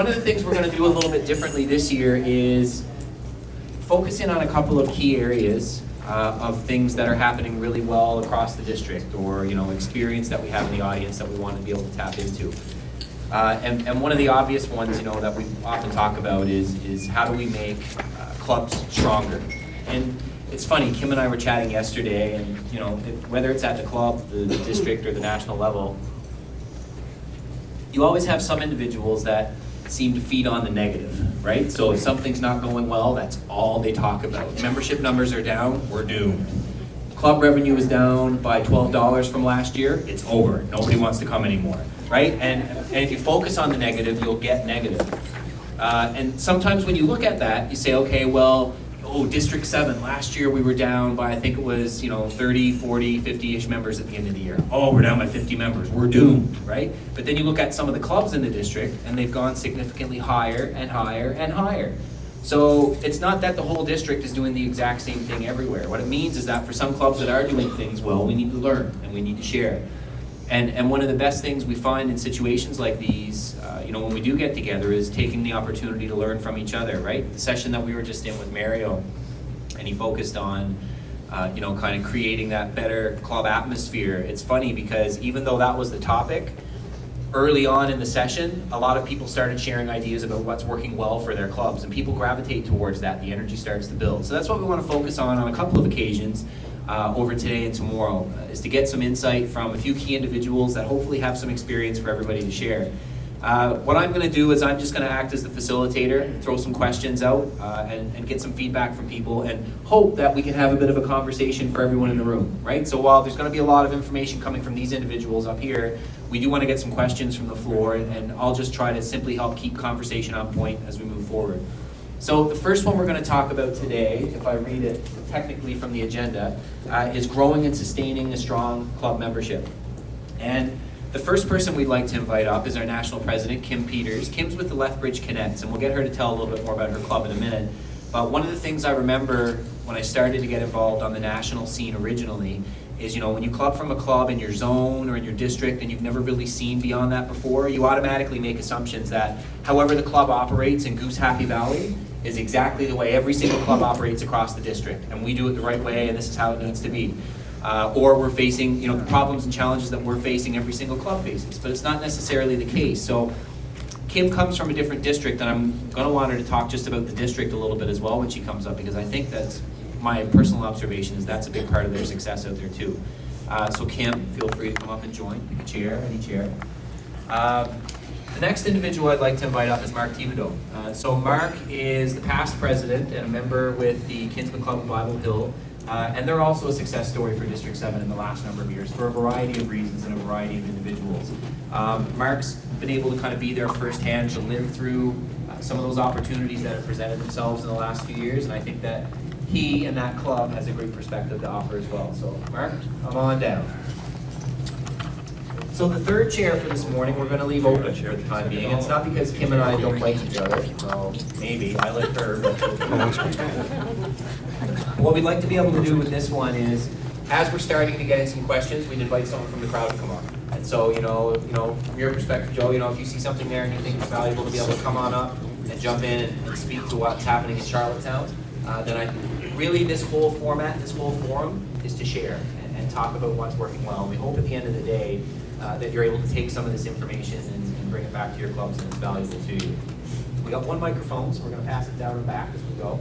one of the things we're going to do a little bit differently this year is focus in on a couple of key areas of things that are happening really well across the district, or experience that we have in the audience that we want to be able to tap into. And one of the obvious ones that we often talk about is how do we make clubs stronger. And it's funny, Kim and I were chatting yesterday, and whether it's at the club, the district, or the national level, you always have some individuals that seem to feed on the negative, right? So if something's not going well, that's all they talk about. Membership numbers are down, we're doomed. Club revenue is down by $12 from last year, it's over. Nobody wants to come anymore, right? And if you focus on the negative, you'll get negative. And sometimes when you look at that, you say, okay, well, District 7, last year we were down by, I think it was, 30, 40, 50-ish members at the end of the year. We're down by 50 members, we're doomed, right? But then you look at some of the clubs in the district, and they've gone significantly higher and higher and higher. So it's not that the whole district is doing the exact same thing everywhere. What it means is that for some clubs that are doing things well, we need to learn and we need to share. And one of the best things we find in situations like these, when we do get together, is taking the opportunity to learn from each other, right? The session that we were just in with Mario, and he focused on, kind of creating that better club atmosphere. It's funny because even though that was the topic, early on in the session, a lot of people started sharing ideas about what's working well for their clubs, and people gravitate towards that. The energy starts to build. So that's what we want to focus on a couple of occasions over today and tomorrow, is to get some insight from a few key individuals that hopefully have some experience for everybody to share. What I'm going to do is I'm just going to act as the facilitator, throw some questions out, and get some feedback from people, and hope that we can have a bit of a conversation for everyone in the room, right? So while there's going to be a lot of information coming from these individuals up here, we do want to get some questions from the floor, and I'll just try to simply help keep conversation on point as we move forward. So the first one we're going to talk about today, if I read it technically from the agenda, is growing and sustaining a strong club membership. And the first person we'd like to invite up is our national president, Kim Peters. Kim's with the Lethbridge Cadets, and we'll get her to tell a little bit more about her club in a minute. But one of the things I remember when I started to get involved on the national scene originally is, when you club from a club in your zone or in your district and you've never really seen beyond that before, you automatically make assumptions that however the club operates in Goose Happy Valley is exactly the way every single club operates across the district, and we do it the right way, and this is how it needs to be. Or we're facing, the problems and challenges that we're facing every single club faces, but it's not necessarily the case. So Kim comes from a different district, and I'm going to want her to talk just about the district a little bit as well when she comes up, because I think that's my personal observation, is that's a big part of their success out there too. So Kim, feel free to come up and join, pick a chair, any chair. The next individual I'd like to invite up is Mark Thibodeau. So Mark is the past president and a member with the Kinsman Club of Bible Hill, and they're also a success story for District 7 in the last number of years for a variety of reasons and a variety of individuals. Mark's been able to kind of be there firsthand, to live through some of those opportunities that have presented themselves in the last few years, and I think that he and that club has a great perspective to offer as well. So Mark, come on down. So the third chair for this morning, we're going to leave open for the time being. It's not because Kim and I don't like each other. Well, maybe. I like her. But what we'd like to be able to do with this one is, as we're starting to get in some questions, we'd invite someone from the crowd to come on. And so, from your perspective, Joe, if you see something there and you think it's valuable to be able to come on up and jump in and speak to what's happening in Charlottetown, really this whole format, this whole forum is to share and talk about what's working well. We hope at the end of the day that you're able to take some of this information and bring it back to your clubs, and it's valuable to you. We got one microphone, so we're going to pass it down and back as we go.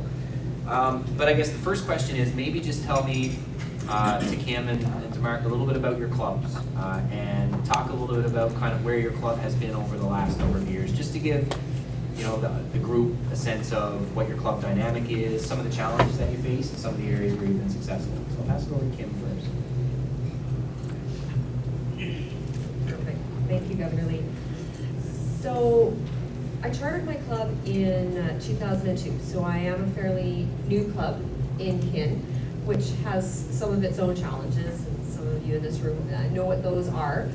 But I guess the first question is, maybe just tell me, to Kim and to Mark, a little bit about your clubs, and talk a little bit about kind of where your club has been over the last number of years, just to give the group a sense of what your club dynamic is, some of the challenges that you face, and some of the areas where you've been successful. So I'll pass it over to Kim first. Perfect. Thank you, Governor Lee. So I chartered my club in 2002, so I am a fairly new club in Kin, which has some of its own challenges, and some of you in this room know what those are.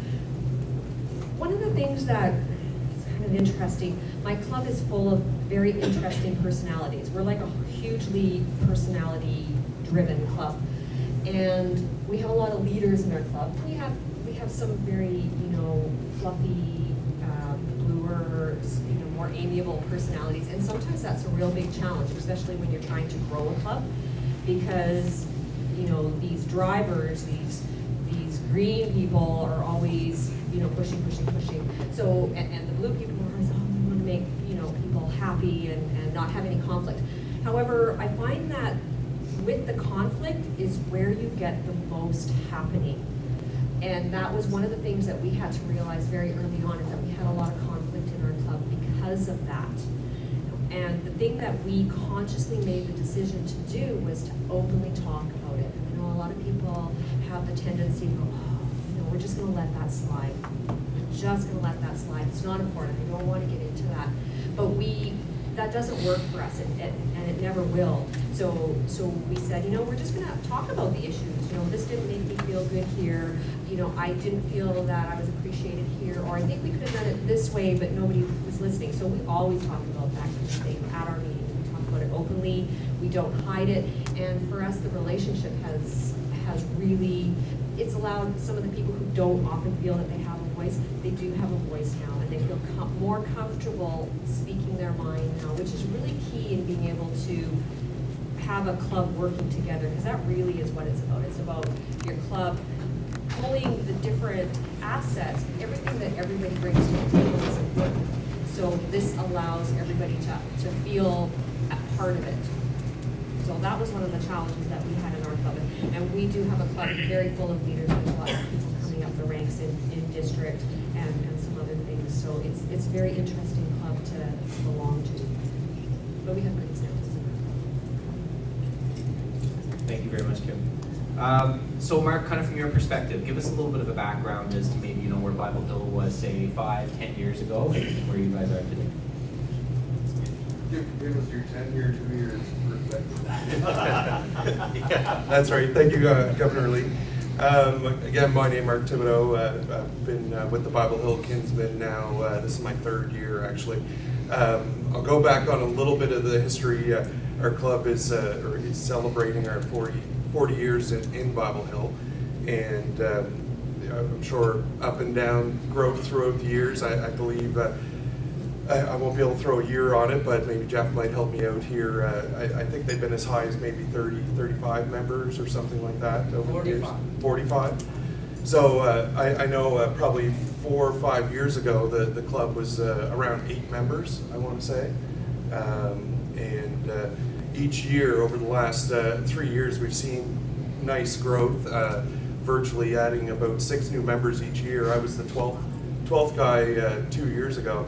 One of the things that is kind of interesting, my club is full of very interesting personalities. We're like a hugely personality-driven club, and we have a lot of leaders in our club. We have some very, fluffy, bluer more amiable personalities. And sometimes that's a real big challenge, especially when you're trying to grow a club, because these drivers, these green people are always pushing. So and the blue people are always, we want to make people happy and not have any conflict. However, I find that with the conflict is where you get the most happening. And that was one of the things that we had to realize very early on, is that we had a lot of conflict in our club because of that. And the thing that we consciously made the decision to do was to openly talk about it. I know a lot of people have the tendency to go, we're just going to let that slide. We're just going to let that slide. It's not important. I don't want to get into that. But that doesn't work for us, and it never will. So we said, we're just going to talk about the issues. This didn't make me feel good here. I didn't feel that I was appreciated here, or I think we could have done it this way, but nobody was listening. So we always talk about that kind of thing at our meetings. We talk about it openly. We don't hide it. And for us, the relationship has really, it's allowed some of the people who don't often feel that they have a voice, they do have a voice now, and they feel more comfortable speaking their mind now, which is really key in being able to have a club working together, because that really is what it's about. It's about your club pulling the different assets, everything that everybody brings to the table is important. So this allows everybody to feel a part of it. So that was one of the challenges that we had in our club. And we do have a club very full of leaders. There's a lot of people coming up the ranks in district and some other things. So it's a very interesting club to belong to. But we have good examples. Thank you very much, Kim. So Mark, kind of from your perspective, give us a little bit of a background as to maybe where Bible Hill was, say, 5-10 years ago, and where you guys are today. Give us your 10-year, 2 years perspective. Yeah, that's right. Thank you, Governor Lee. Again, my name is Mark Thibodeau. I've been with the Bible Hill Kinsmen now. This is my 3rd year, actually. I'll go back on a little bit of the history. Our club is celebrating our 40 years in Bible Hill, and I'm sure up and down growth throughout the years. I believe I won't be able to throw a year on it, but maybe Jeff might help me out here. I think they've been as high as maybe 30, 35 members or something like that over the years. 45. So I know probably 4 or 5 years ago the club was around 8 members, I want to say. And each year over the last 3 years we've seen nice growth, virtually adding about 6 new members each year. I was the 12th guy 2 years ago.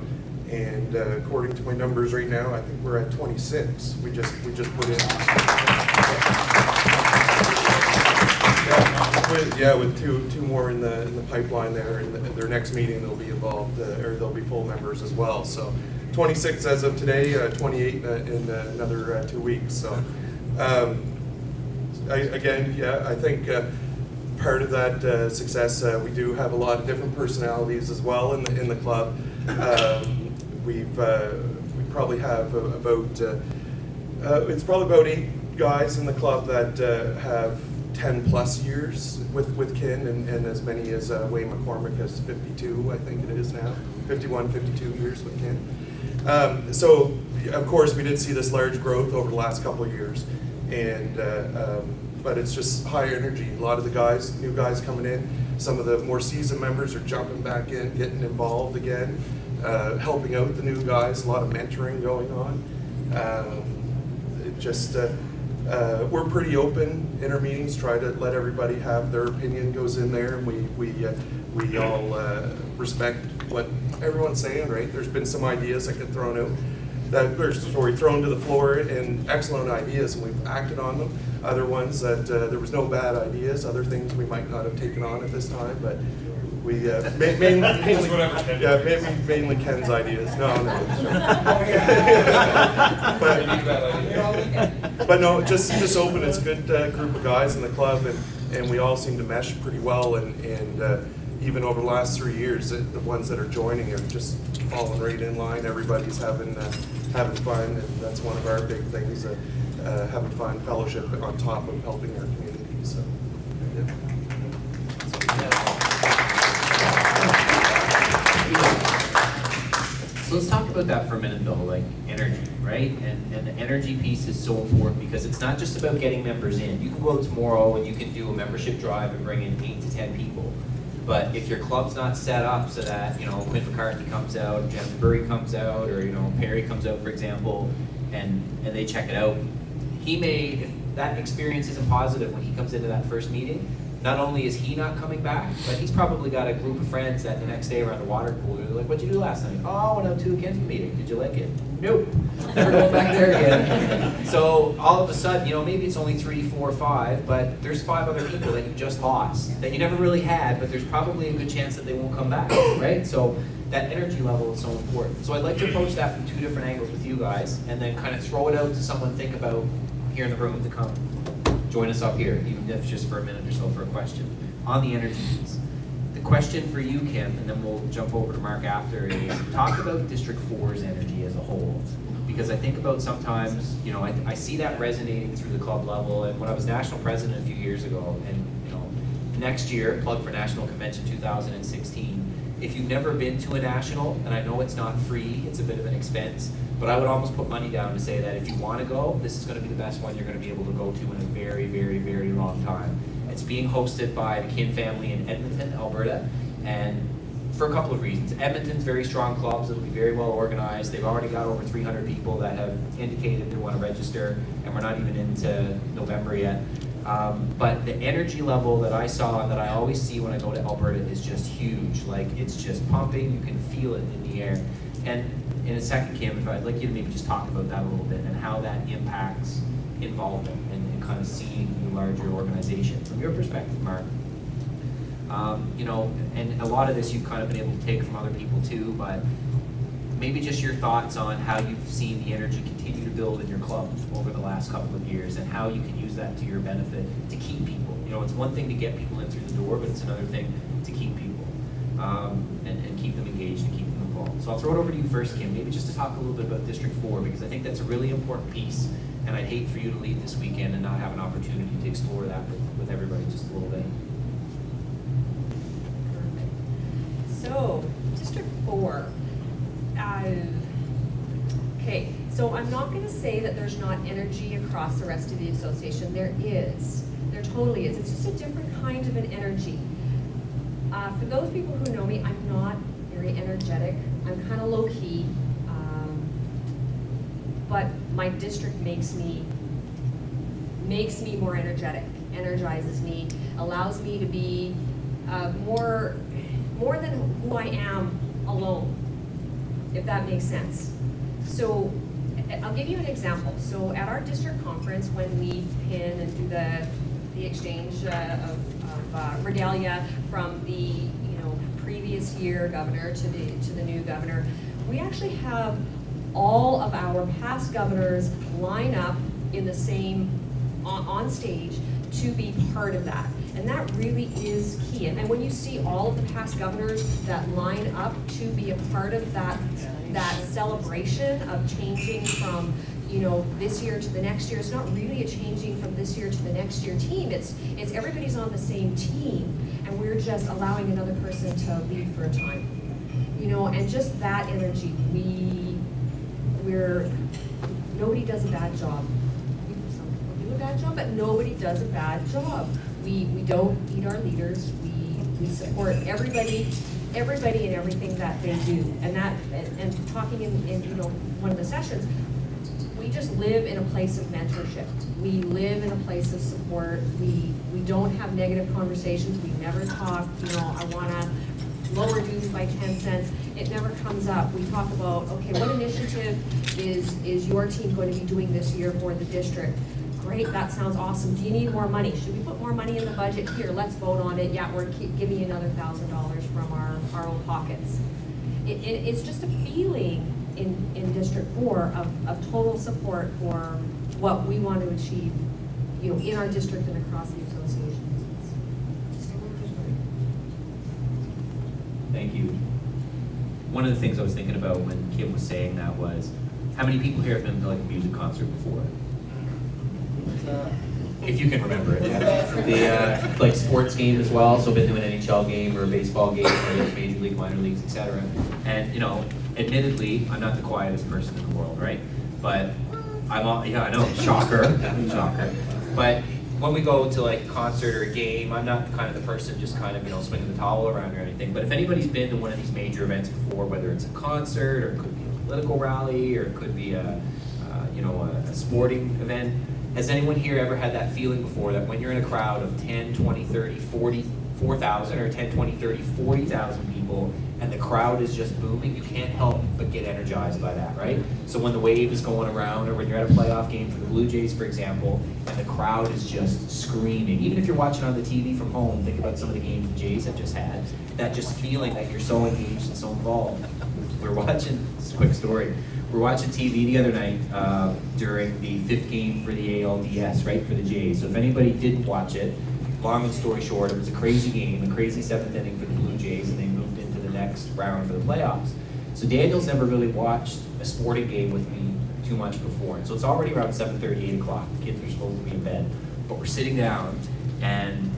And according to my numbers right now, I think we're at 26. We just put in. With two more in the pipeline there. In their next meeting, they'll be involved, or they'll be full members as well. So 26 as of today, 28 in another 2 weeks. So I think part of that success, we do have a lot of different personalities as well in the club. We probably have it's probably about 8 guys in the club that have 10 plus years with Kin, and as many as Wayne McCormick has 52, I think it is now, 51, 52 years with Kin. So of course we did see this large growth over the last couple of years, and but it's just high energy. A lot of the guys, new guys coming in, some of the more seasoned members are jumping back in, getting involved again. Helping out the new guys, a lot of mentoring going on. We're pretty open in our meetings, try to let everybody have their opinion goes in there, and we all respect what everyone's saying, right? There's been some ideas that get thrown out, thrown to the floor, and excellent ideas, and we've acted on them. Other ones that there was no bad ideas, other things we might not have taken on at this time, but we mainly Ken's ideas. No. But no, just open. It's a good group of guys in the club, and we all seem to mesh pretty well. And even over the last 3 years, the ones that are joining are just falling right in line. Everybody's having fun, and that's one of our big things. Having fun, fellowship on top of helping our community. So. Yeah. So let's talk about that for a minute though, like energy, right? And the energy piece is so important because it's not just about getting members in. You can go out tomorrow and you can do a membership drive and bring in 8 to 10 people. But if your club's not set up so that, you know, Quinn McCarthy comes out, or Jennifer Burry comes out, or, you know, Perry comes out, for example, and they check it out, he may, if that experience isn't positive when he comes into that first meeting, not only is he not coming back, but he's probably got a group of friends that the next day around the water cooler, they're like, what'd you do last night? Oh, I went out to a Kinsman meeting. Did you like it? Nope. Never going back there again. So all of a sudden, you know, maybe it's only 3, 4, 5, but there's 5 other people that you just lost, that you never really had, but there's probably a good chance that they won't come back, right? So that energy level is so important. So I'd like to approach that from 2 different angles with you guys, and then kind of throw it out to someone think about here in the room to come. Join us up here, even if it's just for a minute or so for a question on the energy piece. The question for you, Kim, and then we'll jump over to Mark after, is talk about District 4's energy as a whole. Because I think about sometimes, you know, I see that resonating through the club level, and when I was national president a few years ago, and, you know, next year, plug for National Convention 2016, if you've never been to a national, and I know it's not free, it's a bit of an expense, but I would almost put money down to say that if you want to go, this is going to be the best one you're going to be able to go to in a very, very, very long time. It's being hosted by the Kin family in Edmonton, Alberta, and for a couple of reasons. Edmonton's very strong clubs, it'll be very well organized. They've already got over 300 people that have indicated they want to register, and we're not even into November yet. But the energy level that I saw and that I always see when I go to Alberta is just huge. Like, it's just pumping, you can feel it in the air. And in a second, Kim, if I'd like you to maybe just talk about that a little bit and how that impacts involvement and kind of seeing the larger organization. From your perspective, Mark, you know, and a lot of this you've kind of been able to take from other people too, but maybe just your thoughts on how you've seen the energy continue to build in your club over the last couple of years and how you can use that to your benefit to keep people. You know, it's one thing to get people in through the door, but it's another thing to keep people and keep them engaged and keep them involved. So I'll throw it over to you first, Kim, maybe just to talk a little bit about District 4, because I think that's a really important piece, and I'd hate for you to leave this weekend and not have an opportunity to explore that with everybody just a little bit. So, District 4. Okay, so I'm not going to say that there's not energy across the rest of the association. There is. There totally is. It's just a different kind of an energy. For those people who know me, I'm not very energetic. I'm kind of low-key. But my district makes me more energetic, energizes me, allows me to be more than who I am alone, if that makes sense. So I'll give you an example. So at our district conference, when we pin and do the exchange of regalia from the previous year governor to the new governor, we actually have all of our past governors line up in the same on stage to be part of that. And that really is key. And when you see all of the past governors that line up to be a part of that celebration of changing from this year to the next year, it's not really a changing from this year to the next year team. It's everybody's on the same team, and we're just allowing another person to lead for a time. And just that energy, nobody does a bad job. Some people do a bad job, but nobody does a bad job. We don't eat our leaders. We support everybody and everything that they do. And talking in one of the sessions, we just live in a place of mentorship. We live in a place of support. We don't have negative conversations. We never talk, I want to lower dues by 10 cents. It never comes up. We talk about, okay, what initiative is your team going to be doing this year for the district? Great, that sounds awesome. Do you need more money? Should we put more money in the budget? Here, let's vote on it. Yeah, give me another $1,000 from our own pockets. It's just a feeling in District 4 of total support for what we want to achieve, in our district and across the associations. It's just a little different. Thank you. One of the things I was thinking about when Kim was saying that was, how many people here have been to like a music concert before? If you can remember it. The like sports game as well, so been to an NHL game or a baseball game, whether it's major league, minor leagues, etc. And admittedly, I'm not the quietest person in the world, right? But I'm all, yeah, I know, shocker, shocker. But when we go to like a concert or a game, I'm not kind of the person just kind of, you know, swinging the towel around or anything. But if anybody's been to one of these major events before, whether it's a concert or it could be a political rally or it could be a sporting event, has anyone here ever had that feeling before that when you're in a crowd of 10, 20, 30, 40, 4,000 or 10, 20, 30, 40,000 people and the crowd is just booming, you can't help but get energized by that, right? So when the wave is going around or when you're at a playoff game for the Blue Jays, for example, and the crowd is just screaming, even if you're watching on the TV from home, think about some of the games the Jays have just had, that just feeling that you're so engaged and so involved. We're watching, this is a quick story, we're watching TV the other night during the 5th game for the ALDS, right, for the Jays. So if anybody didn't watch it, long story short, it was a crazy game, a crazy 7th inning for the Blue Jays, and they moved into the next round for the playoffs. So Daniel's never really watched a sporting game with me too much before. And so it's already around 7:30, 8 o'clock. The kids are supposed to be in bed. But we're sitting down, and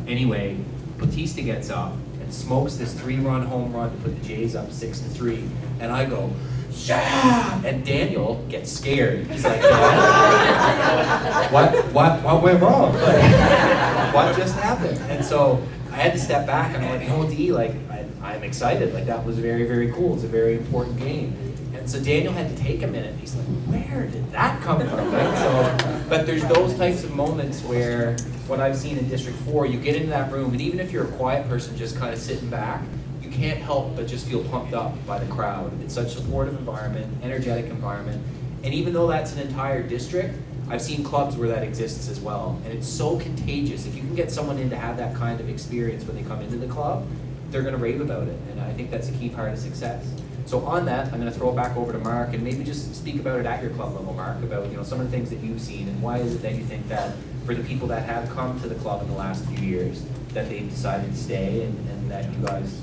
anyway, Batista gets up and smokes this 3-run home run to put the Jays up 6-3. And I go, yeah! And Daniel gets scared. He's like, Dad, what went wrong? Like, what just happened? And so I had to step back and I'm like, no, D, like, I'm excited. Like, that was very, very cool. It's a very important game. And so Daniel had to take a minute. He's like, where did that come from? Right? So, but there's those types of moments where, what I've seen in District 4, you get into that room, and even if you're a quiet person just kind of sitting back, you can't help but just feel pumped up by the crowd. It's such a supportive environment, energetic environment. And even though that's an entire district, I've seen clubs where that exists as well. And it's so contagious. If you can get someone in to have that kind of experience when they come into the club, they're going to rave about it. And I think that's a key part of success. So on that, I'm going to throw it back over to Mark and maybe just speak about it at your club level, Mark, about some of the things that you've seen and why is it that you think that for the people that have come to the club in the last few years, that they've decided to stay and that you guys,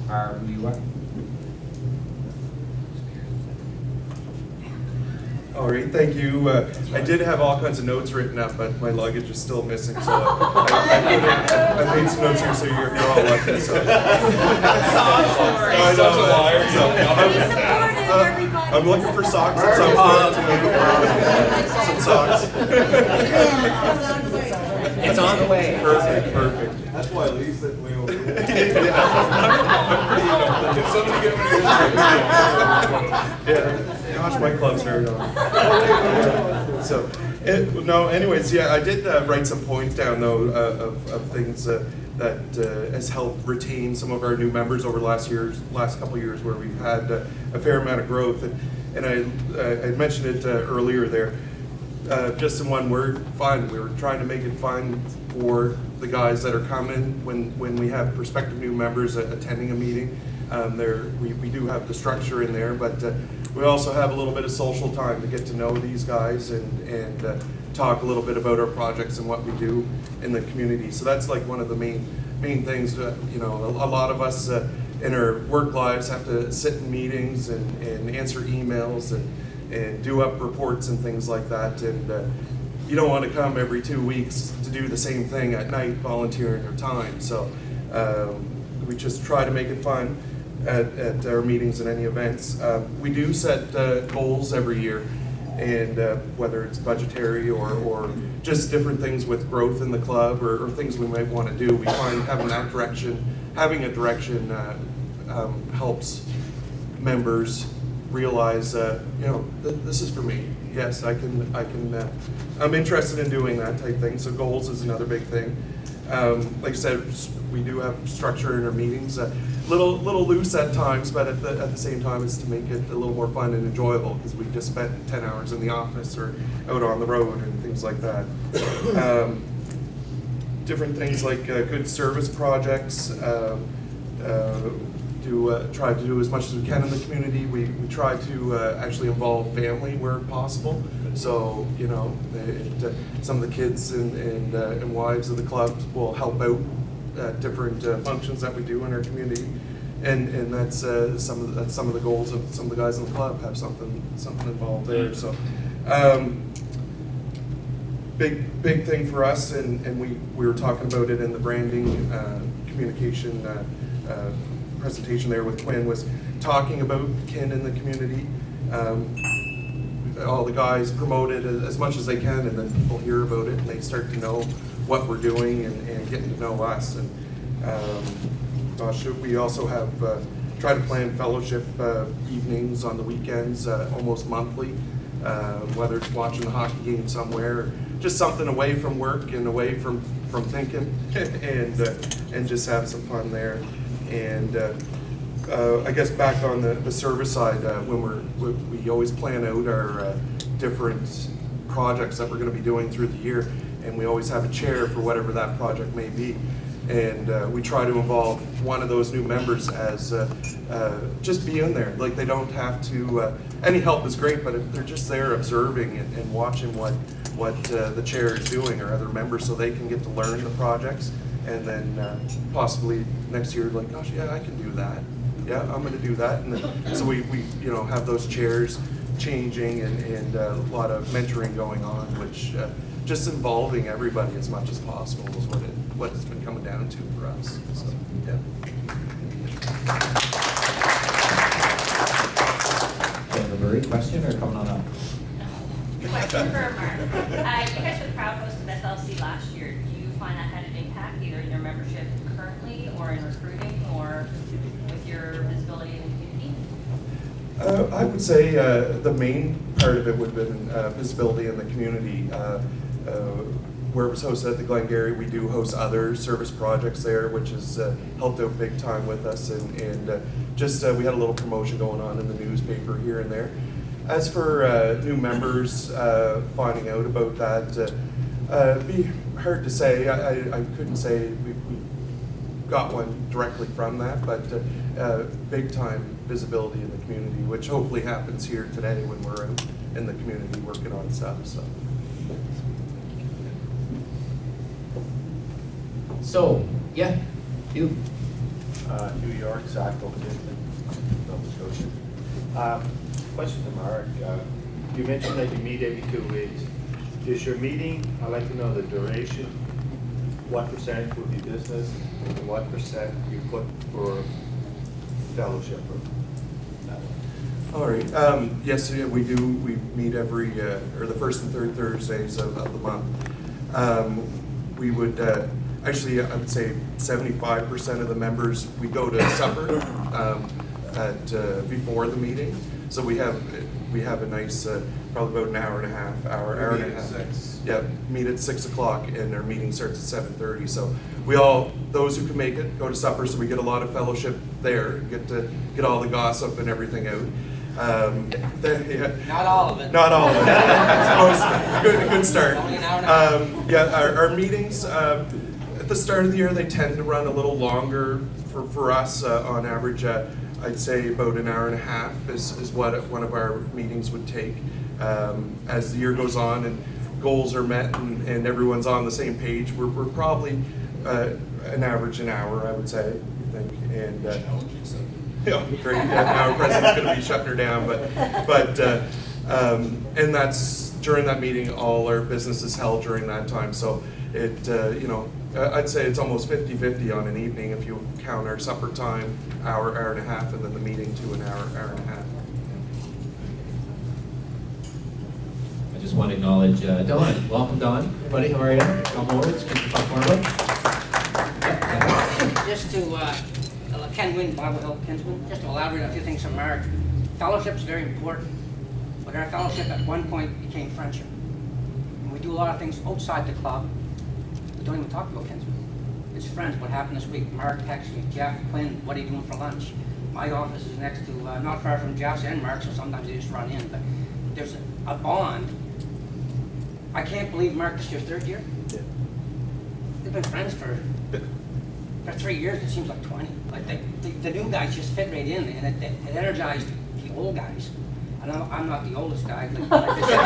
are who you are. All right, thank you. I did have all kinds of notes written up, but my luggage is still missing, so I made some notes here, so you're all lucky. So. I'm looking for socks at some point. Some socks. It's on the way. Perfect. That's why Lee said way over there. Can somebody get me Yeah. Gosh, my club's hurt on. So, anyways, yeah, I did write some points down though of things that has helped retain some of our new members over last couple years, where we've had a fair amount of growth, and I mentioned it earlier there. Just in one word, fun. We were trying to make it fun for the guys that are coming when we have prospective new members attending a meeting. We do have the structure in there, but we also have a little bit of social time to get to know these guys and talk a little bit about our projects and what we do in the community. So that's like one of the main things. A lot of us in our work lives have to sit in meetings and answer emails and do up reports and things like that. And you don't want to come every 2 weeks to do the same thing at night, volunteering your time. So we just try to make it fun at our meetings and any events. We do set goals every year, and whether it's budgetary or just different things with growth in the club or things we might want to do, we find having a direction helps members realize, this is for me. Yes, I'm interested in doing that type thing. So goals is another big thing. Like I said, we do have structure in our meetings. Little loose at times, but at the same time, it's to make it a little more fun and enjoyable, because we just spent 10 hours in the office or out on the road and things like that. Different things like good service projects. Try to do as much as we can in the community. We try to actually involve family where possible. So some of the kids and wives of the clubs will help out at different functions that we do in our community, and that's some of the goals of some of the guys in the club have something involved there. So big thing for us, and we were talking about it in the branding communication presentation there with Quinn, was talking about Kin in the community. All the guys promote it as much as they can, and then people hear about it and they start to know what we're doing and getting to know us. And gosh, we also have try to plan fellowship evenings on the weekends, almost monthly, whether it's watching the hockey game somewhere, or just something away from work and away from thinking, and just have some fun there. And I guess back on the service side, we always plan out our different projects that we're going to be doing through the year, and we always have a chair for whatever that project may be. And we try to involve one of those new members as just be in there. Like, they don't have to, any help is great, but if they're just there observing and watching what the chair is doing, or other members, so they can get to learn the projects, and then possibly next year, like, gosh, yeah, I can do that. Yeah, I'm going to do that. And then, so we have those chairs changing, and a lot of mentoring going on, which just involving everybody as much as possible is what it's been coming down to for us. So, yeah. Jennifer Burry, question or coming on up? Question for Mark. You guys were the proud host of SLC last year. Do you find that kind of impact either in your membership currently, or in recruiting, or with your visibility in the community? I would say the main part of it would have been visibility in the community. Where it was hosted at the Glengarry, we do host other service projects there, which has helped out big time with us, and just we had a little promotion going on in the newspaper here and there. As for new members finding out about that, it'd be hard to say. I couldn't say we got one directly from that, but big time visibility in the community, which hopefully happens here today when we're out in the community working on stuff. So, yeah, you. New York, Sackville, Kingston, Nova Scotia. Question to Mark. You mentioned that you meet every 2 weeks. Is your meeting, I'd like to know the duration, what percentage would be business, and what percent you put for fellowship? All right. Yes, yeah, we do. We meet every, or the first and third Thursdays of the month. We would, actually, I would say 75% of the members, we go to supper before the meeting. So we have a nice, probably about an hour and a half, hour and a half. 6. Yeah, meet at 6 o'clock, and our meeting starts at 7:30. So those who can make it, go to supper. So we get a lot of fellowship there. Get all the gossip and everything out. Yeah. Not all of it. Not all of it. Good start. Only an hour and a half. Yeah, our meetings at the start of the year, they tend to run a little longer for us. On average, I'd say about an hour and a half is what one of our meetings would take. As the year goes on and goals are met and everyone's on the same page, we're probably an average an hour, I would say, I think. And yeah, great. Now our president's going to be shutting her down, but and that's during that meeting. All our business is held during that time, so it I'd say it's almost 50-50 on an evening if you count our supper time, hour and a half, and then the meeting to an hour and a half. I just want to acknowledge Dawn. Welcome, Dawn. Buddy, how are you? Come over. Can you talk more about? Just to, Ken Wynn, Bible Hill Kinsman, just to elaborate on a few things from Mark. Fellowship's very important, but our fellowship at one point became friendship. And we do a lot of things outside the club. We don't even talk about Kinsman. It's friends. What happened this week? Mark texted me, Jeff, Quinn, what are you doing for lunch? My office is next to, not far from Jeff's and Mark's, so sometimes they just run in, but there's a bond. I can't believe, Mark, this is your third year? Yeah. They've been friends for 3 years. It seems like 20. Like the new guys just fit right in, and it energized the old guys. And I'm not the oldest guy. But like I said,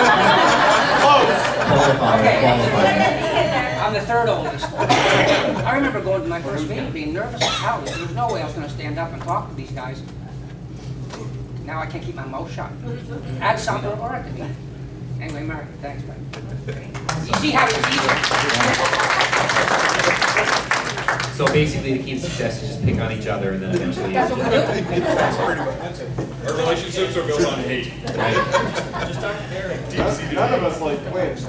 I'm the third oldest. I remember going to my first meeting being nervous as hell. There was no way I was going to stand up and talk to these guys. Now I can't keep my mouth shut. At supper or at the meeting. Anyway, Mark, thanks, man. You see how it's easy. So basically, the key to success is just pick on each other and then eventually. That's what we do. That's pretty much. Our relationships are built on hate. Right? None of us like wins.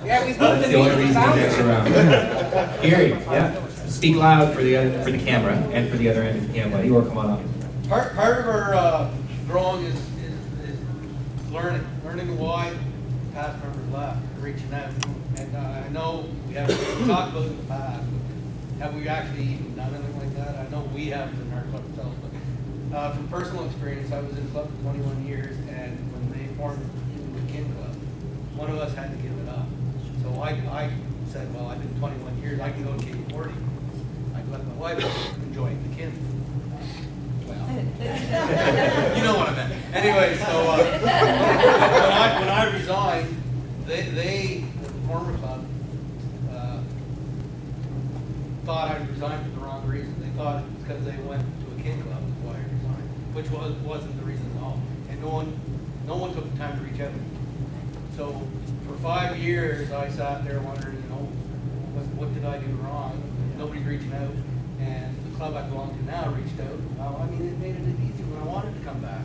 Yeah, we've moved That's the the only meeting reason he boundaries. sticks around. Gary, yeah. Speak loud for the camera and for the other end of the camera, buddy, or come on up. Part of our growing is learning why past members left, reaching out. And I know we haven't talked about it in the past, but have we actually even done anything like that? I know we haven't in our club itself, but from personal experience, I was in the club for 21 years, and when they formed the Kin Club, one of us had to give it up. So I said, well, I've been 21 years, I can go to K40. I can let my wife enjoy the Kin. You know what I meant. Anyway, so when I resigned, the former club, thought I resigned for the wrong reason. They thought it was because they went to a Kin Club is why I resigned, which wasn't the reason at all. And no one took the time to reach out. So for 5 years, I sat there wondering, what did I do wrong? Nobody's reaching out. And the club I belong to now reached out. Well, I mean, it made it easy when I wanted to come back.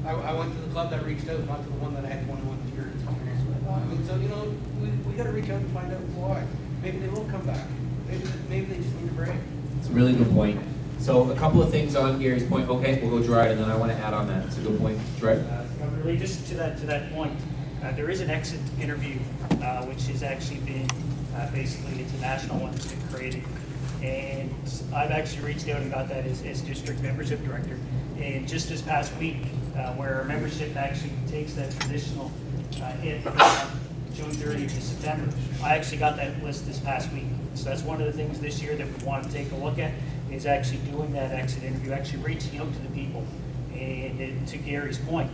I went to the club that reached out, not to the one that I had 21 years experience with. I mean, so, we got to reach out and find out why. Maybe they will come back. Maybe they just need a break. It's a really good point. So a couple of things on Gary's point. Okay, we'll go Gerard, and then I want to add on that. It's a good point. Gerard? Really, just to that point, there is an exit interview, which has actually been, basically, it's a national one that's been created. And I've actually reached out and got that as district membership director. And just this past week, where our membership actually takes that traditional hit from June 30th to September, I actually got that list this past week. So that's one of the things this year that we want to take a look at, is actually doing that exit interview, actually reaching out to the people. And to Gary's point,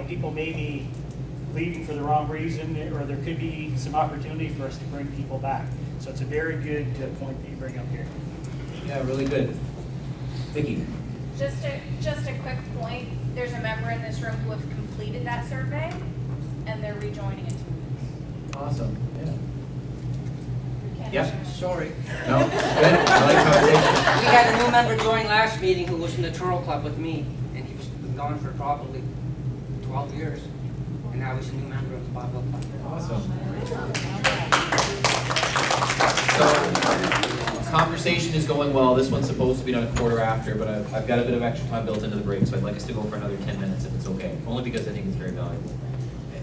people may be leaving for the wrong reason, or there could be some opportunity for us to bring people back. So it's a very good point that you bring up here. Yeah, really good. Vicki? Just a quick point, there's a member in this room who has completed that survey, and they're rejoining in 2 weeks. Awesome. Yeah. Can't Yeah. share. Sorry. No? Good. I like conversation. We had a new member join last meeting who was from the Turo Club with me, and he's been gone for probably 12 years. And now he's a new member of the Bob Hill Club. Awesome. So, conversation is going well. This one's supposed to be done a quarter after, but I've got a bit of extra time built into the break, so I'd like us to go for another 10 minutes if it's okay. Only because I think it's very valuable.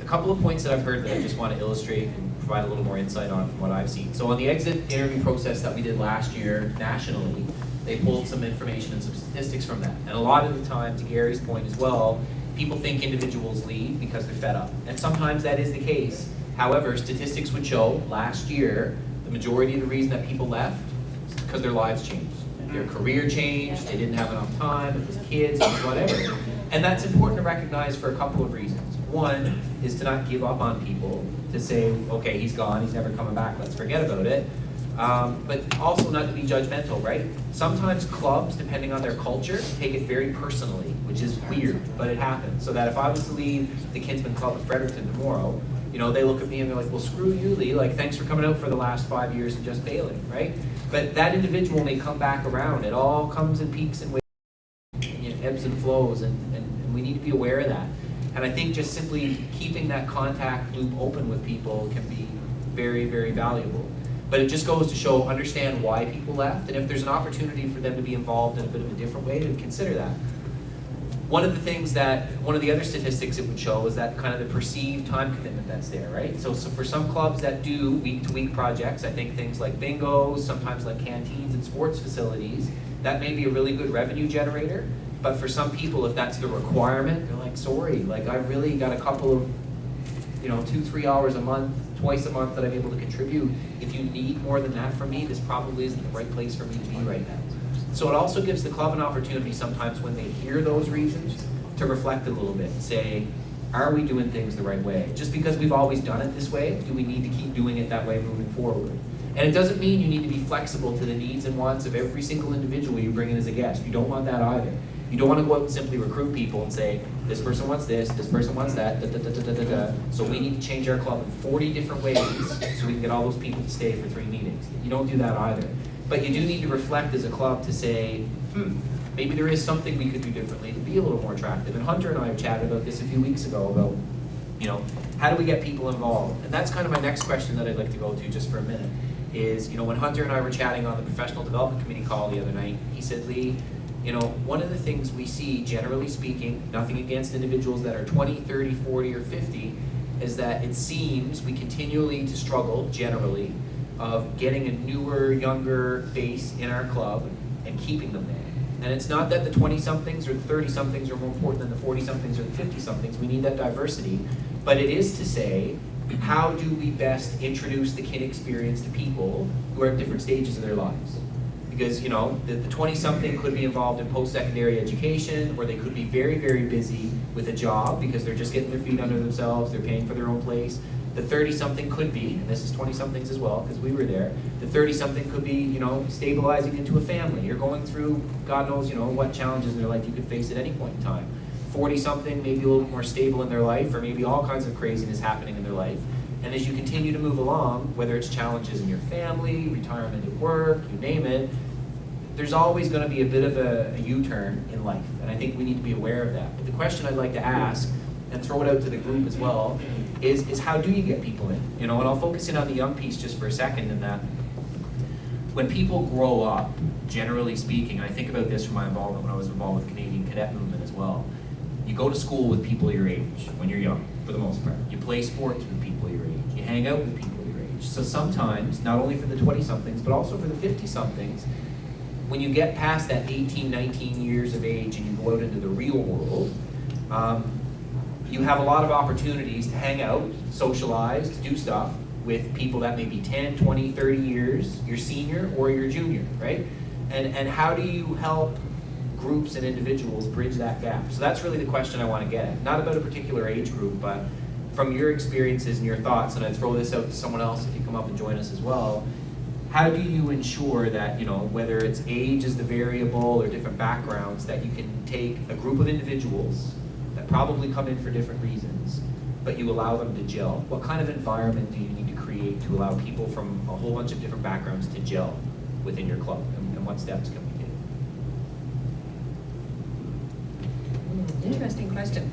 A couple of points that I've heard that I just want to illustrate and provide a little more insight on from what I've seen. So on the exit interview process that we did last year nationally, they pulled some information and some statistics from that. And a lot of the time, to Gary's point as well, people think individuals leave because they're fed up. And sometimes that is the case. However, statistics would show last year, the majority of the reason that people left is because their lives changed. Their career changed, they didn't have enough time, it was kids, it was whatever. And that's important to recognize for a couple of reasons. One is to not give up on people, to say, okay, he's gone, he's never coming back, let's forget about it. But also not to be judgmental, right? Sometimes clubs, depending on their culture, take it very personally, which is weird, but it happens. So that if I was to leave the Kinsman Club of Fredericton tomorrow, they look at me and they're like, well, screw you, Lee, thanks for coming out for the last 5 years and just bailing, right? But that individual may come back around. It all comes in peaks and waves, and ebbs and flows, and we need to be aware of that. And I think just simply keeping that contact loop open with people can be very, very valuable. But it just goes to show, understand why people left, and if there's an opportunity for them to be involved in a bit of a different way, to consider that. One of the other statistics it would show is that kind of the perceived time commitment that's there, right? So for some clubs that do week-to-week projects, I think things like bingos, sometimes like canteens and sports facilities, that may be a really good revenue generator. But for some people, if that's the requirement, they're like, sorry, I really got a couple of 2-3 hours a month, twice a month that I'm able to contribute. If you need more than that from me, this probably isn't the right place for me to be right now. So it also gives the club an opportunity sometimes when they hear those reasons to reflect a little bit and say, are we doing things the right way? Just because we've always done it this way, do we need to keep doing it that way moving forward? And it doesn't mean you need to be flexible to the needs and wants of every single individual you bring in as a guest. You don't want that either. You don't want to go out and simply recruit people and say, this person wants this person wants that, so we need to change our club in 40 different ways so we can get all those people to stay for 3 meetings. You don't do that either. But you do need to reflect as a club to say, maybe there is something we could do differently to be a little more attractive. And Hunter and I have chatted about this a few weeks ago about, how do we get people involved? And that's kind of my next question that I'd like to go to just for a minute is, when Hunter and I were chatting on the professional development committee call the other night, he said, Lee, one of the things we see, generally speaking, nothing against individuals that are 20, 30, 40, or 50, is that it seems we continually to struggle, generally, of getting a newer, younger base in our club and keeping them there. And it's not that the 20-somethings or the 30-somethings are more important than the 40-somethings or the 50-somethings. We need that diversity. But it is to say, how do we best introduce the KIN experience to people who are at different stages of their lives? Because, the 20-something could be involved in post-secondary education, or they could be very, very busy with a job because they're just getting their feet under themselves, they're paying for their own place. The 30-something could be, and this is 20-somethings as well, because we were there, the 30-something could be, stabilizing into a family. You're going through, God knows, what challenges in their life you could face at any point in time. 40-something, maybe a little bit more stable in their life, or maybe all kinds of craziness happening in their life. And as you continue to move along, whether it's challenges in your family, retirement at work, you name it, there's always going to be a bit of a U-turn in life. And I think we need to be aware of that. But the question I'd like to ask, and throw it out to the group as well, is how do you get people in? And I'll focus in on the young piece just for a second in that when people grow up, generally speaking, I think about this from my involvement when I was involved with the Canadian Cadet Movement as well. You go to school with people your age when you're young, for the most part. You play sports with people your age. You hang out with people your age. So sometimes, not only for the 20-somethings, but also for the 50-somethings, when you get past that 18, 19 years of age and you go out into the real world, you have a lot of opportunities to hang out, socialize, to do stuff with people that may be 10, 20, 30 years, your senior or your junior, right? And how do you help groups and individuals bridge that gap? So that's really the question I want to get at. Not about a particular age group, but from your experiences and your thoughts, and I'd throw this out to someone else if you come up and join us as well, how do you ensure that, whether it's age is the variable or different backgrounds, that you can take a group of individuals that probably come in for different reasons, but you allow them to gel? What kind of environment do you need to create to allow people from a whole bunch of different backgrounds to gel within your club, and what steps can we take? Interesting question.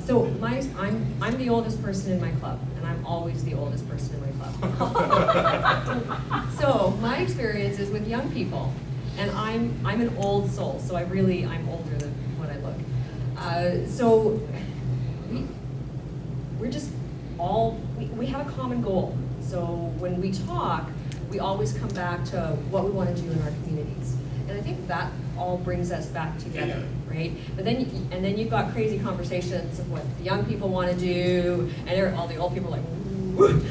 So I'm the oldest person in my club, and I'm always the oldest person in my club. So my experience is with young people, and I'm an old soul, so I'm older than what I look. So we're just we have a common goal. So when we talk, we always come back to what we want to do in our communities. And I think that all brings us back together, right? But then, then you've got crazy conversations of what the young people want to do, and all the old people are like, ooh,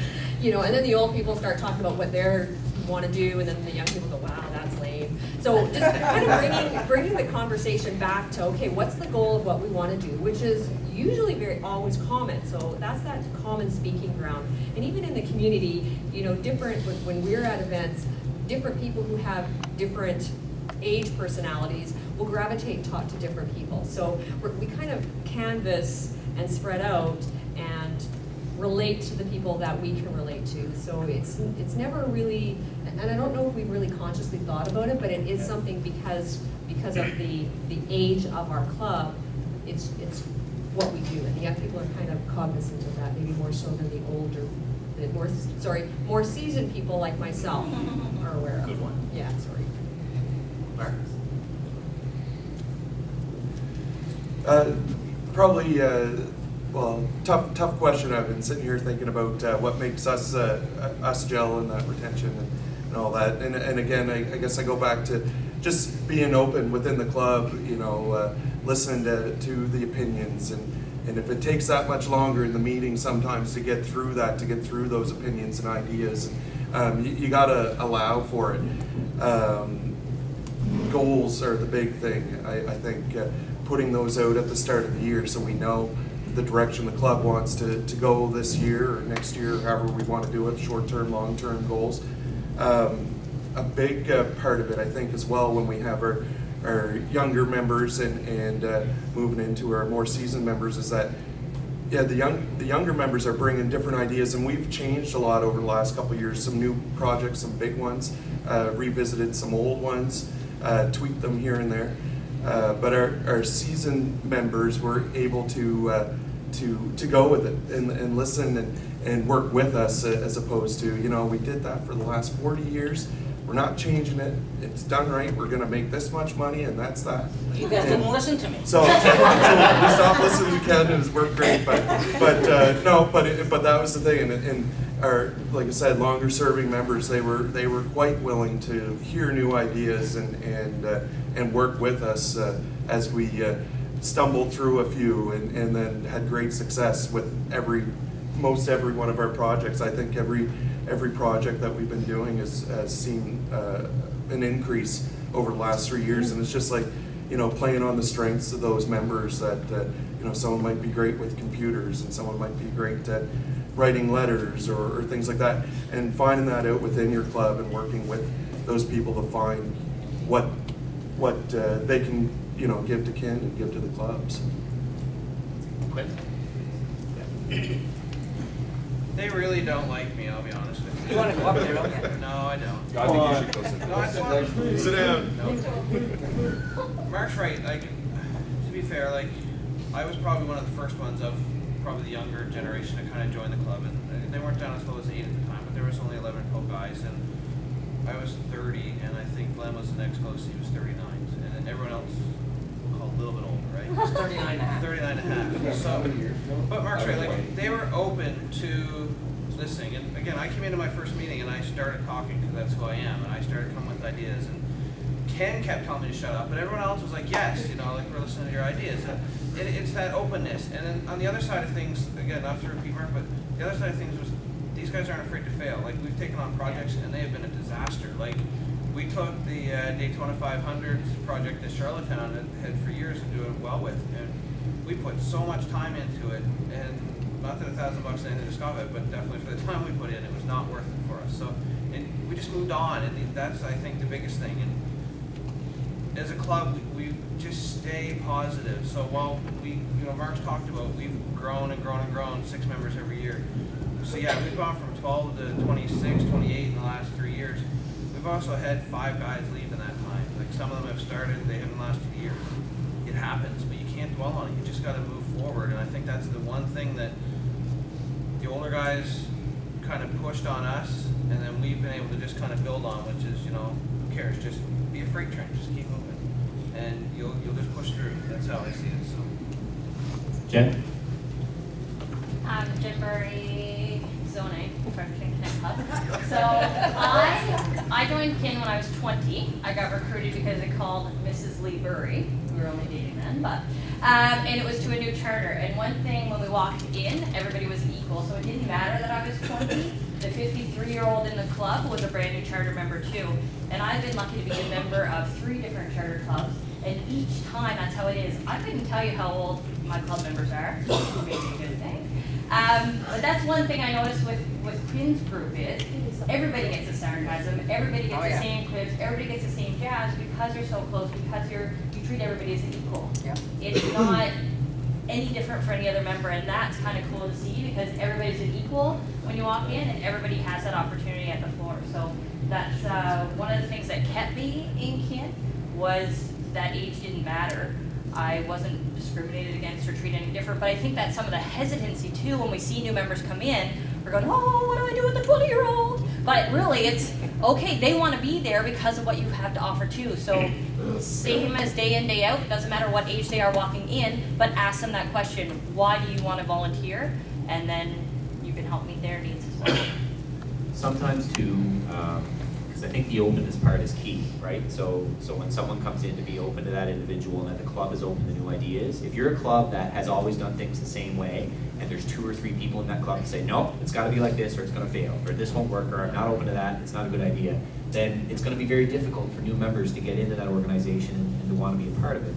and then the old people start talking about what they want to do, and then the young people go, wow, that's lame. So just kind of bringing the conversation back to, okay, what's the goal of what we want to do, which is usually always common. So that's that common speaking ground. And even in the community, different, when we're at events, different people who have different age personalities will gravitate to different people. So we kind of canvas and spread out and relate to the people that we can relate to. So it's never really, and I don't know if we've really consciously thought about it, but it is something because of the age of our club, it's what we do. And the young people are kind of cognizant of that, maybe more so than the older, more seasoned people like myself are aware of. Good one. Yeah, sorry. Mark? Probably, tough question. I've been sitting here thinking about what makes us gel and that retention and all that. And again, I guess I go back to just being open within the club, listening to the opinions. And if it takes that much longer in the meeting sometimes to get through those opinions and ideas, you got to allow for it. Goals are the big thing. I think putting those out at the start of the year so we know the direction the club wants to go this year or next year, however we want to do it, short-term, long-term goals. A big part of it, I think, as well, when we have our our younger members and moving into our more seasoned members is that, yeah, the younger members are bringing different ideas, and we've changed a lot over the last couple of years. Some new projects, some big ones, revisited some old ones, tweaked them here and there. But our seasoned members were able to go with it and listen and work with us, as opposed to, you know, we did that for the last 40 years. We're not changing it. It's done right. We're going to make this much money, and that's that. You guys didn't listen to me. So we stopped listening to Ken, and it's worked great. But that was the thing. And our, like I said, longer serving members, they were quite willing to hear new ideas and work with us as we stumbled through a few and then had great success with most every one of our projects. I think every project that we've been doing has seen an increase over the last 3 years, and it's just like, you know, playing on the strengths of those members that you know, someone might be great with computers and someone might be great at writing letters or things like that, and finding that out within your club and working with those people to find what they can, you know, give to Ken and give to the clubs. Quinn? They really don't like me, I'll be honest with you. You want to go up there, okay? No, I don't. I think you should go sit No, I just want Sit down. No. Mark's right, like, to be fair, like, I was probably one of the first ones of probably the younger generation to kind of join the club, and they weren't down as low as 8 at the time, but there was only 11 pro guys, and I was 30, and I think Glenn was the next closest, he was 39, and then everyone else we'll call a little bit older, right? It's 39 and a half. 39 and a half. So, but Mark's right, like, they were open to listening. And again, I came into my first meeting and I started talking because that's who I am, and I started coming with ideas. And Ken kept telling me to shut up, but everyone else was like, yes, you know, like, we're listening to your ideas. And it's that openness. And then on the other side of things, again, not to repeat Mark, but the other side of things was these guys aren't afraid to fail. Like, we've taken on projects and they have been a disaster. Like, we took the Daytona 500 project that Charlottetown had for years and doing well with, and we put so much time into it, and not that $1,000 is anything to scoff at, but definitely for the time we put in, it was not worth it for us. So, and we just moved on, and that's, I think, the biggest thing. And as a club, we just stay positive. So while Mark's talked about, we've grown and grown and grown, 6 members every year. So yeah, we've gone from 12 to 26, 28 in the last 3 years. We've also had 5 guys leave in that time. Like, some of them have started, they haven't lasted a year. It happens, but you can't dwell on it. You just got to move forward. And I think that's the one thing that the older guys kind of pushed on us, and then we've been able to just kind of build on, which is, you know, who cares? Just be a freight train, just keep moving, and you'll just push through. That's how I see it. So. Jen? Jen Burry, Zone 8 from Kin Connect Club. So I joined Kin when I was 20. I got recruited because they called Mrs. Lee Burry. We were only dating then, but and it was to a new charter. And one thing, when we walked in, everybody was equal, so it didn't matter that I was 20. The 53-year-old in the club was a brand new charter member too. And I've been lucky to be a member of 3 different charter clubs. And each time, that's how it is. I couldn't tell you how old my club members are, maybe a good thing. But that's one thing I noticed with Quinn's group is everybody gets the sarcasm, everybody gets the same clips, everybody gets the same jabs because you're so close, because you treat everybody as an equal. Yeah. It's not any different for any other member, and that's kind of cool to see because everybody's an equal when you walk in, and everybody has that opportunity at the floor. So that's one of the things that kept me in Kin was that age didn't matter. I wasn't discriminated against or treated any different, but I think that some of the hesitancy too when we see new members come in, we're going, oh, what do I do with the 20-year-old? But really it's, okay, they want to be there because of what you have to offer too. So same as day in, day out, it doesn't matter what age they are walking in, but ask them that question, why do you want to volunteer? And then you can help meet their needs as well. Sometimes too, because I think the openness part is key, right? So when someone comes in to be open to that individual and that the club is open to new ideas, if you're a club that has always done things the same way, and there's 2 or 3 people in that club that say, no, it's got to be like this, or it's going to fail, or this won't work, or I'm not open to that, it's not a good idea, then it's going to be very difficult for new members to get into that organization and to want to be a part of it.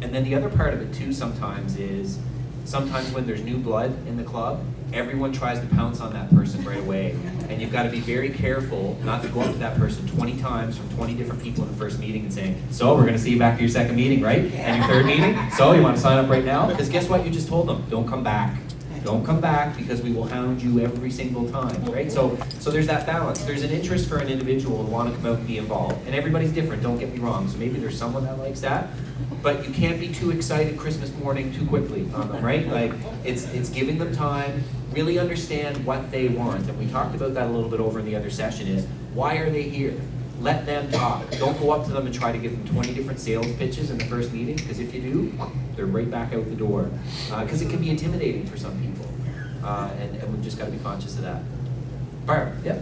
And then the other part of it too sometimes is, sometimes when there's new blood in the club, everyone tries to pounce on that person right away. And you've got to be very careful not to go up to that person 20 times from 20 different people in the first meeting and saying, so we're going to see you back for your second meeting, right? And your third meeting? So you want to sign up right now? Because guess what? You just told them, don't come back. Don't come back because we will hound you every single time, right? So there's that balance. There's an interest for an individual to want to come out and be involved. And everybody's different, don't get me wrong. So maybe there's someone that likes that. But you can't be too excited Christmas morning too quickly on them, right? Like, it's giving them time, really understand what they want. And we talked about that a little bit over in the other session is, why are they here? Let them talk. Don't go up to them and try to give them 20 different sales pitches in the first meeting, because if you do, they're right back out the door. Because it can be intimidating for some people. And we've just got to be conscious of that. Barb, yeah.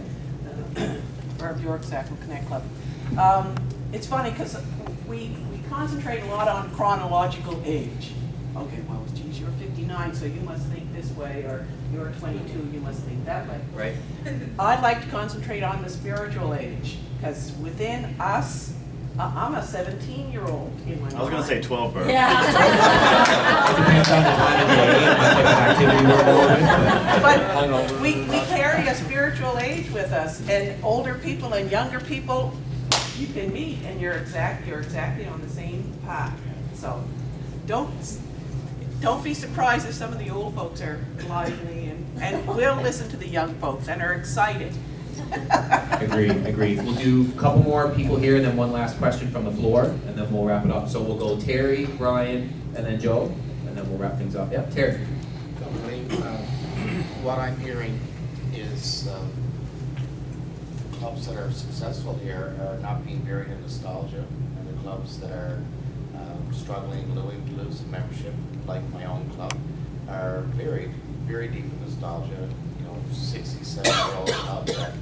Barb York, Sackville Connect Club. It's funny because we concentrate a lot on chronological age. Okay, well, geez, you're 59, so you must think this way, or you're 22, you must think that way. Right. I'd like to concentrate on the spiritual age, because within us, I'm a 17-year-old in my mind. I was gonna say 12, Barb. But we carry a spiritual age with us, and older people and younger people, you can meet, and you're exactly on the same path. So don't be surprised if some of the old folks are lively and will listen to the young folks and are excited. Agreed. We'll do a couple more people here and then one last question from the floor and then we'll wrap it up. So we'll go Terry, Brian, and then Joe, and then we'll wrap things up. Yeah, Terry. What I'm hearing is clubs that are successful here are not being buried in nostalgia, and the clubs that are struggling, losing membership, like my own club, are buried very deep in nostalgia. 60, 70-year-old clubs that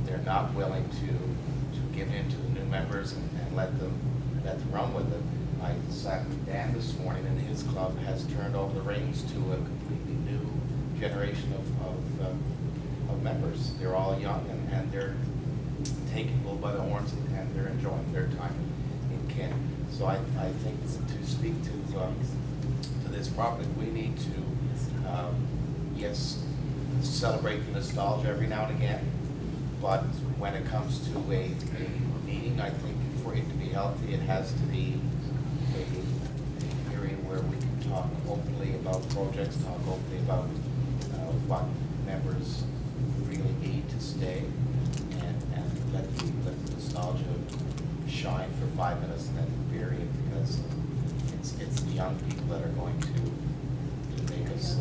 they're not willing to give in to the new members and let them run with it. I sat with Dan this morning, and his club has turned over the reins to a completely new generation of members. They're all young, and they're taking bull by the horns, and they're enjoying their time in Kin. So I think to speak to this properly, we need to, yes, celebrate the nostalgia every now and again, but when it comes to a meeting, I think for it to be healthy, it has to be a area where we can talk openly about projects, talk openly about what members really need to stay, and let the nostalgia shine for 5 minutes and then bury it, because it's the young people that are going to make us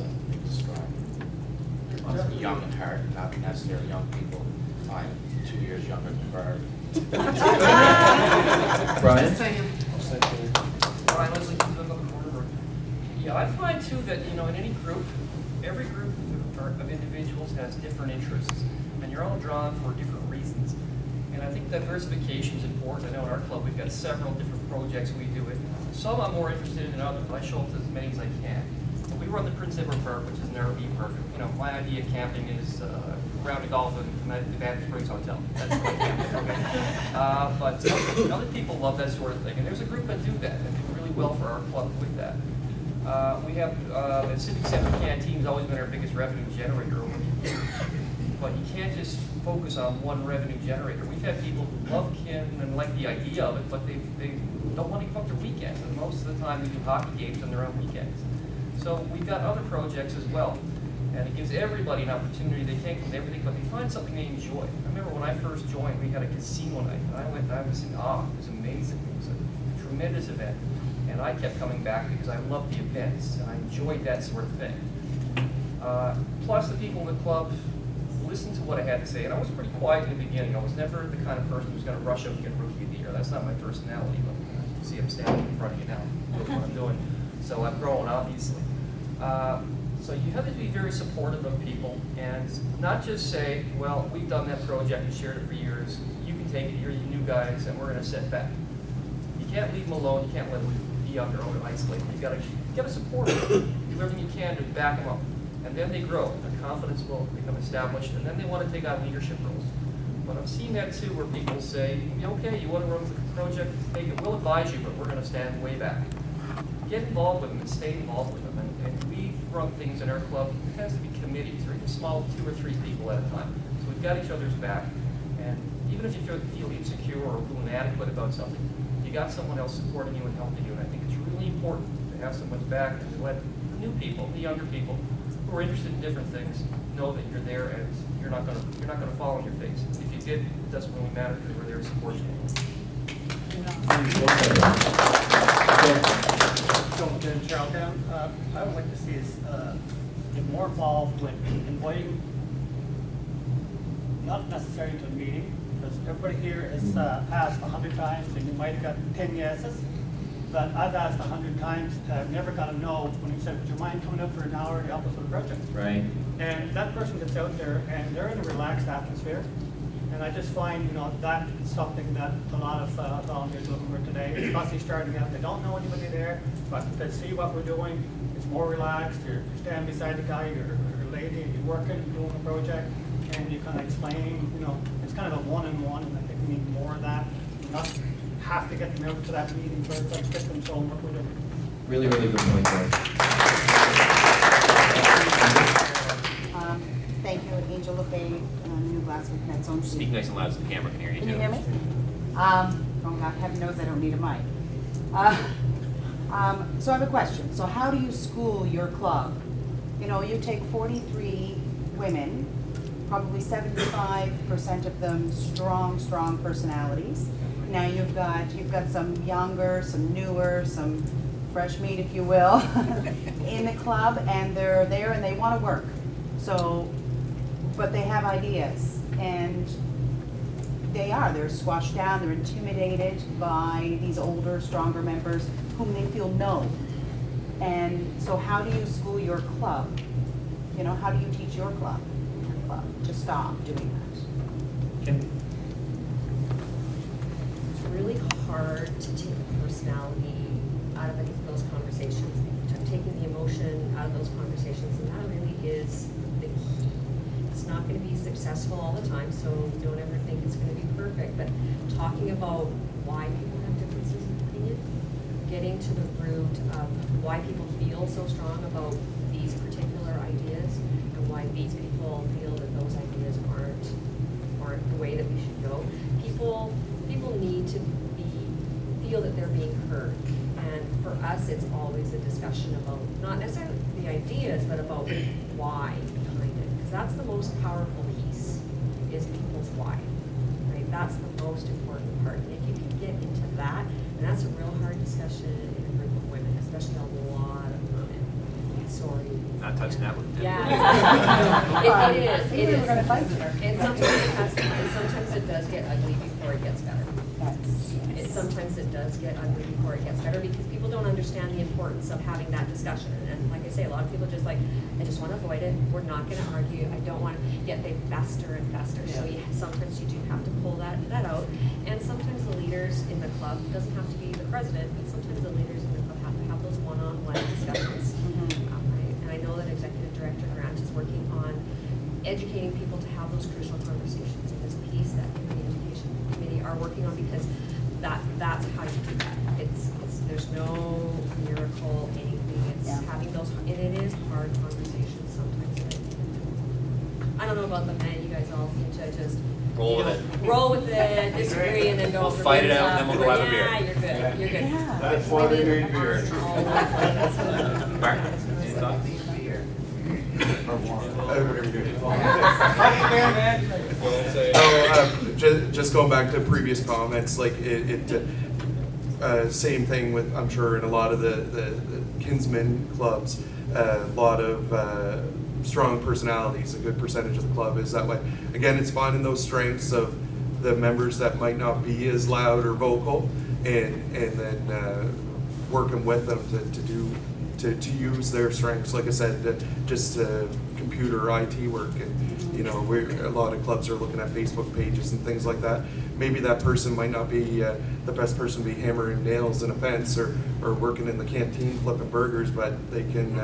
strong. Young at heart, not necessarily young people. I'm 2 years younger than Barb. Brian? Brian Leslie, yeah, I find too that, in any group, every group of individuals has different interests, and you're all drawn for different reasons. And I think diversification is important. I know in our club we've got several different projects we do it. Some I'm more interested in than others. I show up to as many as I can. We run the Prince Edward Park, which is an RV park. My idea of camping is round to golf and the Banff Springs Hotel. That's what I camp, okay? But other people love that sort of thing, and there's a group that do that and do really well for our club with that. We have the Civic Center Canteen's always been our biggest revenue generator over the years. But you can't just focus on one revenue generator. We've had people who love Kin and like the idea of it, but they don't want to give up their weekends, and most of the time we do hockey games on their own weekends. So we've got other projects as well, and it gives everybody an opportunity. They can't come to everything, but they find something they enjoy. I remember when I first joined, we had a casino night, and I was in awe. It was amazing. It was a tremendous event, and I kept coming back because I loved the events, and I enjoyed that sort of thing. Plus, the people in the club listened to what I had to say, and I was pretty quiet in the beginning. I was never the kind of person who's going to rush up and get Rookie of the Year. That's not my personality, but you see I'm standing in front of you now. That's what I'm doing. So I'm growing, obviously. So you have to be very supportive of people and not just say, well, we've done that project and shared it for years. You can take it, you're the new guys, and we're going to sit back. You can't leave them alone. You can't let them be on their own and isolated. You got to support them. Do everything you can to back them up. And then they grow. Their confidence will become established, and then they want to take on leadership roles. But I've seen that too, where people say, okay, you want to run the project, take it. We'll advise you, but we're going to stand way back. get involved with them and stay involved with them. And we run things in our club, it has to be committees, or even small 2 or 3 people at a time. So we've got each other's back, and even if you feel insecure or a little inadequate about something, you got someone else supporting you and helping you, and I think it's really important to have someone's back and to let the new people, the younger people, who are interested in different things, know that you're there and you're not gonna fall on your face. If you did, it doesn't really matter because we're there to support you. So, in Charlottetown, I would like to see us get more involved with inviting, not necessarily to a meeting, because everybody here has asked 100 times, and you might have got 10 yeses, but I've asked 100 times, I've never got a no when he said, would you mind coming up for an hour to help us with a project? Right. And that person gets out there, and they're in a relaxed atmosphere. And I just find, that is something that a lot of volunteers looking for today, especially starting out. They don't know anybody there, but they see what we're doing. It's more relaxed. You're standing beside the guy or lady, and you're working, doing a project, and you kind of explain, it's kind of a one-on-one, and I think we need more of that. We not have to get them out to that meeting first, like get them showing what we're doing. Really, really good point, George. Thank you, Angel LaFave, New Glasgow Connect Zone. Speak nice and loud so the camera can hear you too. Can you hear me? Oh, God, heaven knows I don't need a mic. So I have a question. So how do you school your club? You take 43 women, probably 75% of them strong personalities. Now you've got some younger, some newer, some fresh meat, if you will, in the club, and they're there and they want to work. So, but they have ideas, and they're squashed down, they're intimidated by these older, stronger members whom they feel know. And so how do you school your club? How do you teach your club to stop doing that? Kim? It's really hard to take the personality out of those conversations, taking the emotion out of those conversations, and that really is the key. It's not going to be successful all the time, so don't ever think it's going to be perfect, but talking about why people have differences of opinion, getting to the root of why people feel so strong about these particular ideas, and why these people feel that those ideas aren't the way that we should go. People need to feel that they're being heard. And for us, it's always a discussion about not necessarily the ideas, but about why behind it. Because that's the most powerful piece, is people's why. Right? That's the most important part. And if you can get into that, and that's a real hard discussion in a group of women, especially a lot of women. Sorry. Not touching that one. Yeah. It is. We were going to fight here. And sometimes it does get ugly before it gets better. Sometimes it does get ugly before it gets better, because people don't understand the importance of having that discussion. And like I say, a lot of people just I just want to avoid it. We're not going to argue. I don't want to. Yet they fester and fester. Yeah. So sometimes you do have to pull that out. And sometimes the leaders in the club, doesn't have to be the president, but sometimes the leaders in the club have to have those one-on-one discussions. And I know that Executive Director Grant is working on educating people to have those crucial conversations. And this piece that the education committee are working on, because that's how you do that. There's no miracle anything. It's having those, and it is hard conversations sometimes. I don't know about the men. You guys all seem to just roll with it, disagree, and then go. We'll fight it out, and then we'll go have a beer. Yeah, you're good. You're good. Yeah. That's why we drink beer. Mark, any thoughts? Just going back to previous comments, like same thing with, I'm sure, in a lot of the Kinsmen clubs, a lot of strong personalities. A good percentage of the club is that way. Again, it's finding those strengths of the members that might not be as loud or vocal, and then working with them to use their strengths. Like I said, just computer IT work, and a lot of clubs are looking at Facebook pages and things like that. Maybe that person might not be the best person to be hammering nails in a fence or working in the canteen flipping burgers, but they can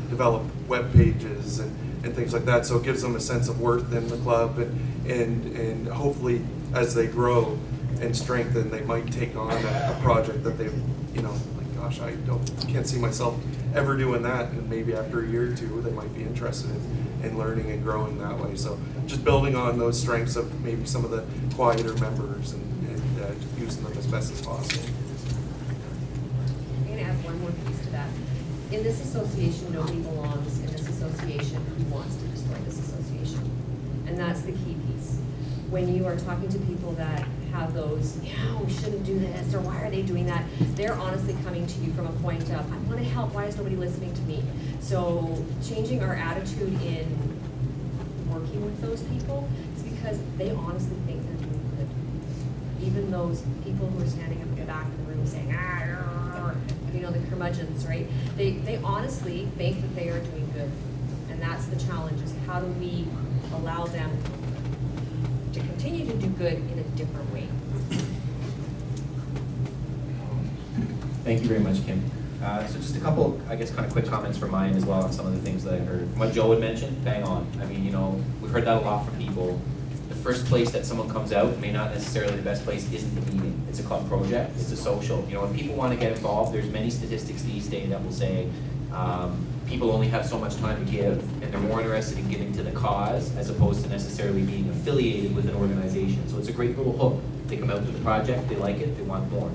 develop web pages and things like that. So it gives them a sense of worth in the club, and hopefully as they grow and strengthen, they might take on a project that they've, like, gosh, can't see myself ever doing that, and maybe after a year or two, they might be interested in learning and growing that way. So just building on those strengths of maybe some of the quieter members and using them as best as possible. I'm gonna add one more piece to that. In this association, nobody belongs in this association who wants to destroy this association. And that's the key piece. When you are talking to people that have those, yeah, we shouldn't do this, or why are they doing that? They're honestly coming to you from a point of, I want to help, why is nobody listening to me? So changing our attitude in working with those people is because they honestly think they're doing good. Even those people who are standing up at the back of the room saying, you know, the curmudgeons, right? They honestly think that they are doing good. And that's the challenge, is how do we allow them to continue to do good in a different way? Thank you very much, Kim. So just a couple, I guess, kind of quick comments from mine as well on some of the things that I heard. What Joe had mentioned, bang on. I mean, you know, we've heard that a lot from people. The first place that someone comes out may not necessarily the best place isn't the meeting. It's a club project, it's a social. You know, if people want to get involved, there's many statistics these days that will say people only have so much time to give, and they're more interested in giving to the cause as opposed to necessarily being affiliated with an organization. So it's a great little hook. They come out to the project, they like it, they want more.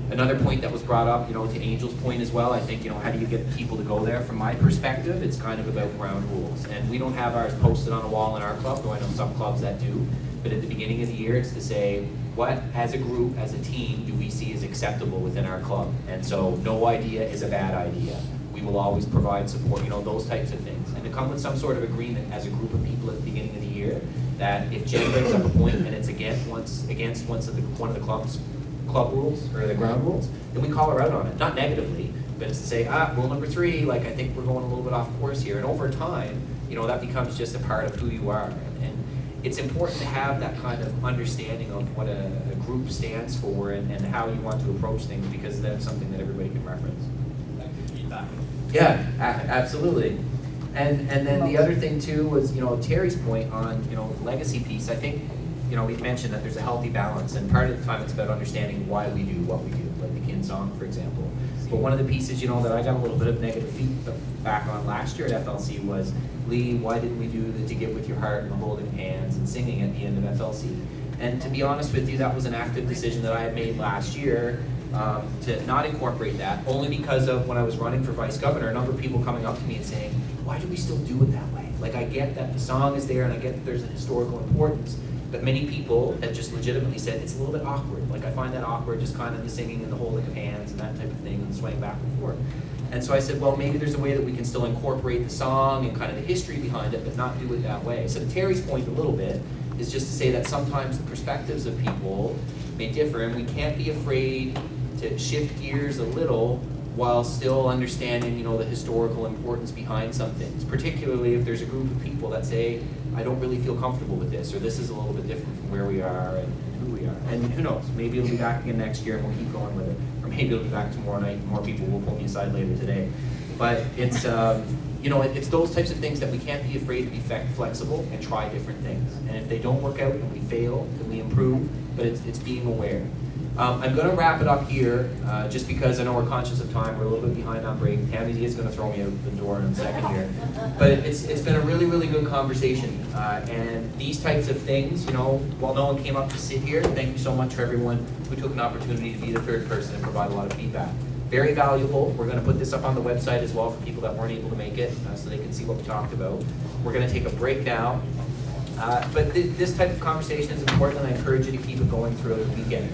Another point that was brought up, you know, to Angel's point as well, I think, you know, how do you get people to go there? From my perspective, it's kind of about ground rules. And we don't have ours posted on a wall in our club, though I know some clubs that do. But at the beginning of the year, it's to say, what, as a group, as a team, do we see as acceptable within our club? And so no idea is a bad idea. We will always provide support, you know, those types of things. And to come with some sort of agreement as a group of people at the beginning of the year, that if Jen brings up a point and it's against one of the club rules or the ground rules, then we call her out on it. Not negatively, but it's to say, rule number 3, like, I think we're going a little bit off course here. And over time, you know, that becomes just a part of who you are. And it's important to have that kind of understanding of what a group stands for and how you want to approach things, because that's something that everybody can reference. Feedback. Yeah, absolutely. And then the other thing too was, you know, Terry's point on, you know, legacy piece. I think, you know, we've mentioned that there's a healthy balance, and part of the time it's about understanding why we do what we do, like the Kin song, for example. But one of the pieces, you know, that I got a little bit of negative feedback on last year at FLC was, Lee, why didn't we do the To Give With Your Heart and the holding hands and singing at the end of FLC? And to be honest with you, that was an active decision that I had made last year to not incorporate that, only because of when I was running for vice governor, a number of people coming up to me and saying, why do we still do it that way? Like, I get that the song is there and I get that there's a historical importance, but many people have just legitimately said it's a little bit awkward. Like, I find that awkward, just kind of the singing and the holding of hands and that type of thing and swaying back and forth. And so I said, well, maybe there's a way that we can still incorporate the song and kind of the history behind it, but not do it that way. So to Terry's point a little bit is just to say that sometimes the perspectives of people may differ, and we can't be afraid to shift gears a little while still understanding, you know, the historical importance behind some things, particularly if there's a group of people that say, I don't really feel comfortable with this, or this is a little bit different from where we are and who we are. And who knows, maybe it'll be back again next year and we'll keep going with it. Or maybe it'll be back tomorrow night and more people will pull me aside later today. But it's, you know, it's those types of things that we can't be afraid to be flexible and try different things. And if they don't work out and we fail, then we improve, but it's being aware. I'm going to wrap it up here, just because I know we're conscious of time. We're a little bit behind on break. Tammy is going to throw me out the door in a second here. But it's been a really, really good conversation. And these types of things, you know, while no one came up to sit here, thank you so much for everyone who took an opportunity to be the third person and provide a lot of feedback. Very valuable. We're going to put this up on the website as well for people that weren't able to make it, so they can see what we talked about. We're going to take a break now. But this type of conversation is important, and I encourage you to keep it going throughout the weekend.